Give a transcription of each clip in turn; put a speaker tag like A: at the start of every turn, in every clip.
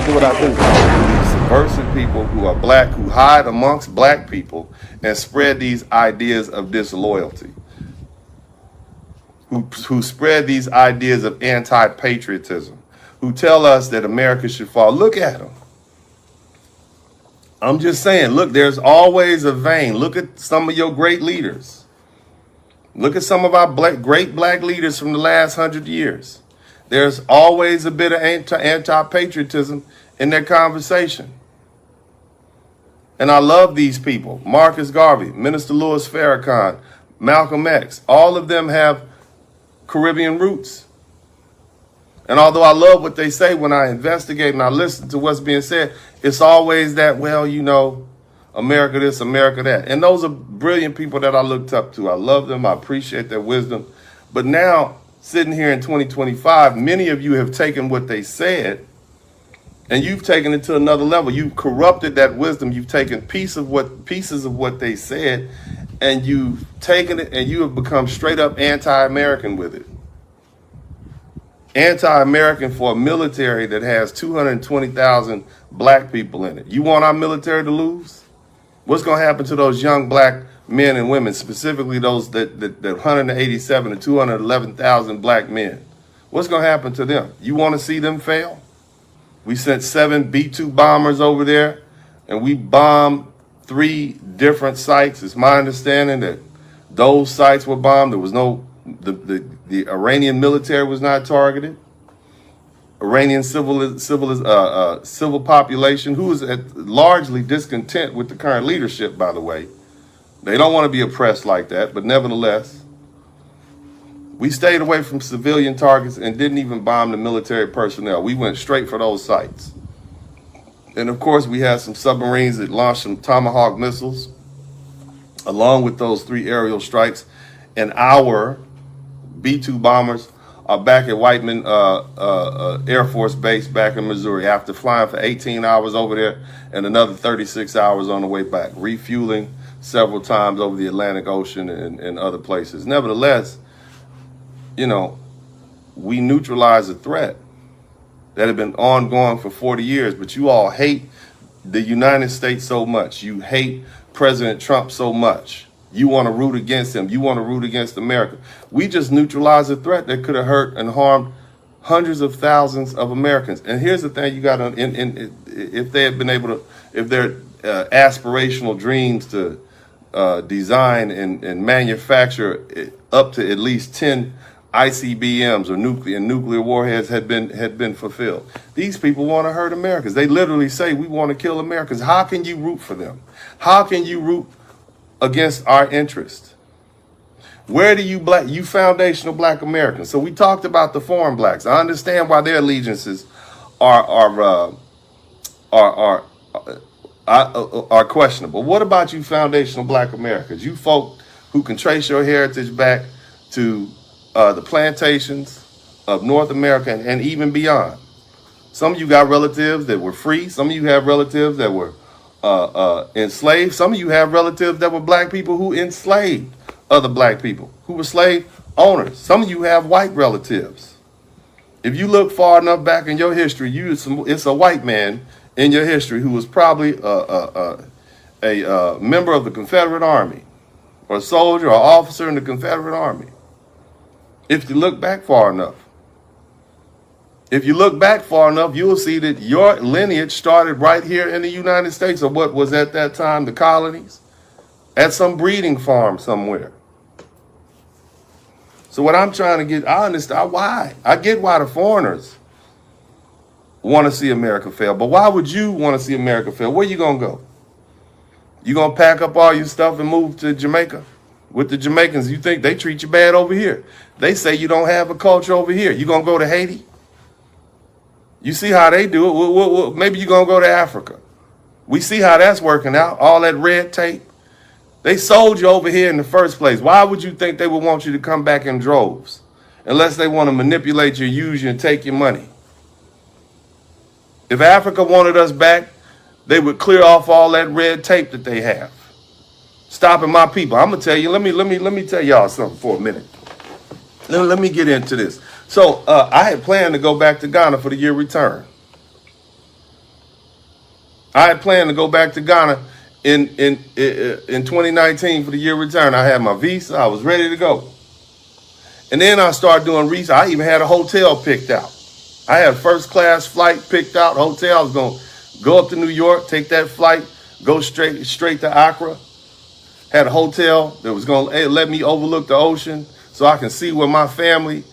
A: do what I do.
B: These subversive people who are black, who hide amongst black people and spread these ideas of disloyalty, who spread these ideas of anti-patriotism, who tell us that America should fall. Look at them. I'm just saying, look, there's always a vein. Look at some of your great leaders. Look at some of our great black leaders from the last 100 years. There's always a bit of anti-patriotism in their conversation. And I love these people. Marcus Garvey, Minister Louis Farrakhan, Malcolm X, all of them have Caribbean roots. And although I love what they say when I investigate and I listen to what's being said, it's always that, well, you know, America this, America that. And those are brilliant people that I looked up to. I love them. I appreciate their wisdom. But now, sitting here in 2025, many of you have taken what they said and you've taken it to another level. You've corrupted that wisdom. You've taken pieces of what they said, and you've taken it and you have become straight up anti-American with it. Anti-American for a military that has 220,000 black people in it. You want our military to lose? What's going to happen to those young black men and women, specifically those that 187 to 211,000 black men? What's going to happen to them? You want to see them fail? We sent 7 B-2 bombers over there, and we bombed 3 different sites. It's my understanding that those sites were bombed. There was no, the Iranian military was not targeted. Iranian civil population, who is largely discontent with the current leadership, by the way. They don't want to be oppressed like that, but nevertheless, we stayed away from civilian targets and didn't even bomb the military personnel. We went straight for those sites. And of course, we had some submarines that launched some Tomahawk missiles, along with those 3 aerial strikes. And our B-2 bombers are back at Whiteman Air Force Base back in Missouri after flying for 18 hours over there and another 36 hours on the way back, refueling several times over the Atlantic Ocean and other places. Nevertheless, you know, we neutralized a threat that had been ongoing for 40 years, but you all hate the United States so much. You hate President Trump so much. You want to root against him. You want to root against America. We just neutralized a threat that could have hurt and harmed hundreds of thousands of Americans. And here's the thing: you got to, if they had been able to, if their aspirational dreams to design and manufacture up to at least 10 ICBMs or nuclear warheads had been fulfilled. These people want to hurt Americans. They literally say, we want to kill Americans. How can you root for them? How can you root against our interest? Where do you foundational black Americans? So we talked about the foreign blacks. I understand why their allegiances are questionable. What about you foundational black Americans? You folk who can trace your heritage back to the plantations of North America and even beyond. Some of you got relatives that were free. Some of you have relatives that were enslaved. Some of you have relatives that were black people who enslaved other black people, who were slave owners. Some of you have white relatives. If you look far enough back in your history, it's a white man in your history who was probably a member of the Confederate Army, or a soldier or officer in the Confederate Army. If you look back far enough. If you look back far enough, you'll see that your lineage started right here in the United States, or what was at that time the colonies, at some breeding farm somewhere. So what I'm trying to get, I understand why. I get why the foreigners want to see America fail, but why would you want to see America fail? Where you gonna go? You gonna pack up all your stuff and move to Jamaica? With the Jamaicans, you think they treat you bad over here. They say you don't have a culture over here. You gonna go to Haiti? You see how they do it. Maybe you're going to go to Africa. We see how that's working out. All that red tape. They sold you over here in the first place. Why would you think they would want you to come back in droves? Unless they want to manipulate you, use you, and take your money. If Africa wanted us back, they would clear off all that red tape that they have. Stopping my people. I'm going to tell you, let me tell y'all something for a minute. Let me get into this. So I had planned to go back to Ghana for the year return. I had planned to go back to Ghana in 2019 for the year return. I had my visa. I was ready to go. And then I started doing research. I even had a hotel picked out. I had a first class flight picked out, hotel. I was going to go up to New York, take that flight, go straight to Accra. Had a hotel that was going to let me overlook the ocean so I can see what my family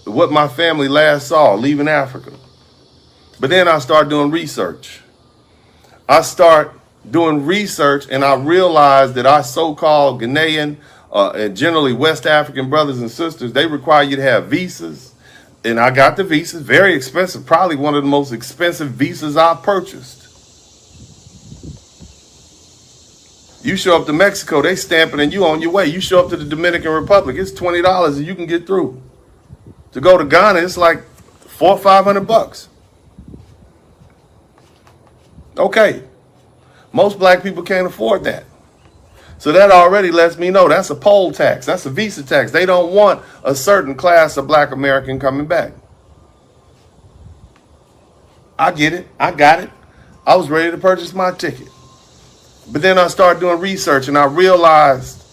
B: last saw leaving Africa. But then I started doing research. And I realized that our so-called Ghanaian and generally West African brothers and sisters, they require you to have visas. And I got the visas, very expensive, probably one of the most expensive visas I purchased. You show up to Mexico, they stamp it and you on your way. You show up to the Dominican Republic, it's $20 and you can get through. To go to Ghana, it's like $400 or $500. Okay, most black people can't afford that. So that already lets me know that's a poll tax, that's a visa tax. They don't want a certain class of black American coming back. I get it, I got it. I was ready to purchase my ticket. But then I started doing research and I realized,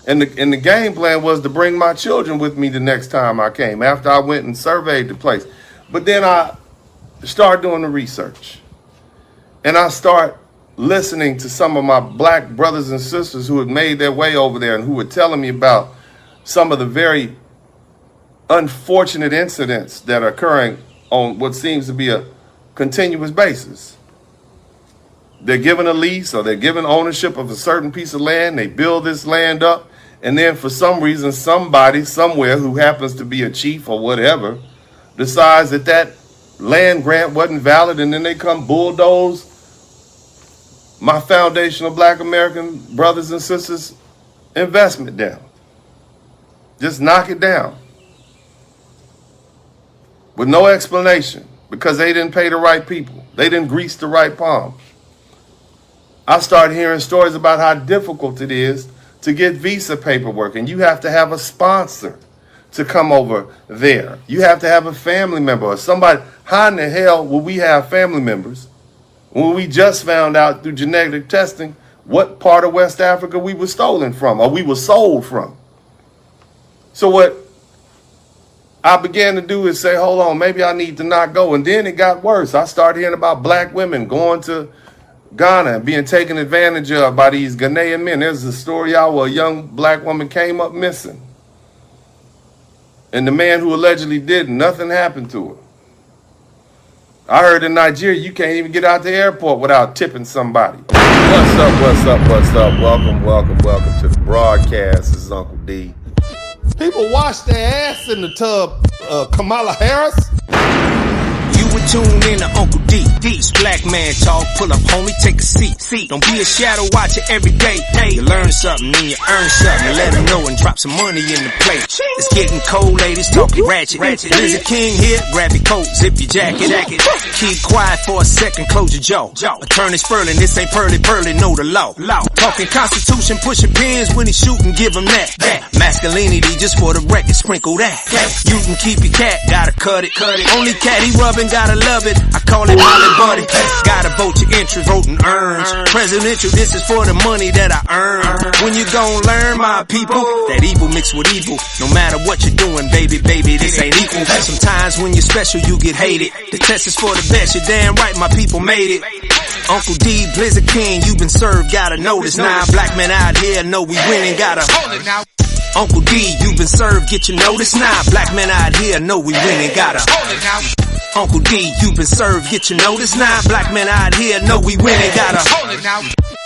B: and the game plan was to bring my children with me the next time I came, after I went and surveyed the place. But then I started doing the research. And I start listening to some of my black brothers and sisters who had made their way over there and who were telling me about some of the very unfortunate incidents that are occurring on what seems to be a continuous basis. They're given a lease or they're given ownership of a certain piece of land. They build this land up. And then for some reason, somebody somewhere who happens to be a chief or whatever decides that that land grant wasn't valid. And then they come bulldoze my foundational black American brothers and sisters investment down. Just knock it down. With no explanation. Because they didn't pay the right people. They didn't grease the right palm. I started hearing stories about how difficult it is to get visa paperwork, and you have to have a sponsor to come over there. You have to have a family member or somebody. How in the hell will we have family members when we just found out through genetic testing what part of West Africa we were stolen from or we were sold from? So what I began to do is say, hold on, maybe I need to not go. And then it got worse. I started hearing about black women going to Ghana being taken advantage of by these Ghanaian men. There's a story out where a young black woman came up missing. And the man who allegedly did, nothing happened to her. I heard in Nigeria, you can't even get out the airport without tipping somebody. What's up, what's up, what's up? Welcome, welcome, welcome to the broadcast. This is Uncle D. People wash their ass in the tub, Kamala Harris.
A: You would tune in to Uncle D. This black man talk, pull up homie, take a seat. Don't be a shadow watcher every day. You learn something, then you earn something. Let them know and drop some money in the plate. It's getting cold, ladies, talking ratchet. There's a king here, grab your coat, zip your jacket. Keep quiet for a second, close your jaw. Attorney Spurling, this ain't pearly, know the law. Talking constitution, pushing pins when he shooting, give him that. Masculinity, just for the record, sprinkle that. You can keep your cat, gotta cut it. Only cat he rubbing, gotta love it. I call it Molly Buddy. Gotta vote your interest, voting earns. Presidential, this is for the money that I earn. When you gon' learn, my people, that evil mixed with evil. No matter what you're doing, baby, this ain't equal. Sometimes when you're special, you get hated. The test is for the best, you're damn right, my people made it. Uncle D, Blizzard King, you been served, gotta notice. Now black men out here know we winning, gotta hold it now. Uncle D, you been served, get your notice. Now black men out here know we winning, gotta hold it now. Uncle D, you been served, get your notice. Now black men out here know we winning, gotta hold it now.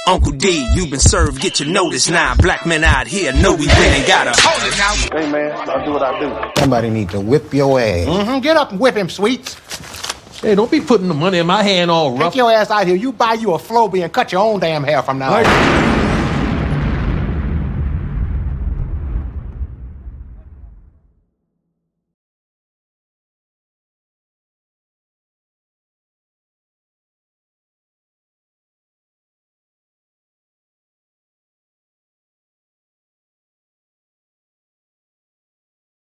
A: Uncle D, you been served, get your notice. Now black men out here know we winning, gotta hold it now.
B: Hey man, I do what I do.
C: Somebody need to whip your ass.
D: Get up and whip him, Sweets.
E: Hey, don't be putting the money in my hand all rough.
D: Take your ass out here. You buy you a Flowbee and cut your own damn hair from now on.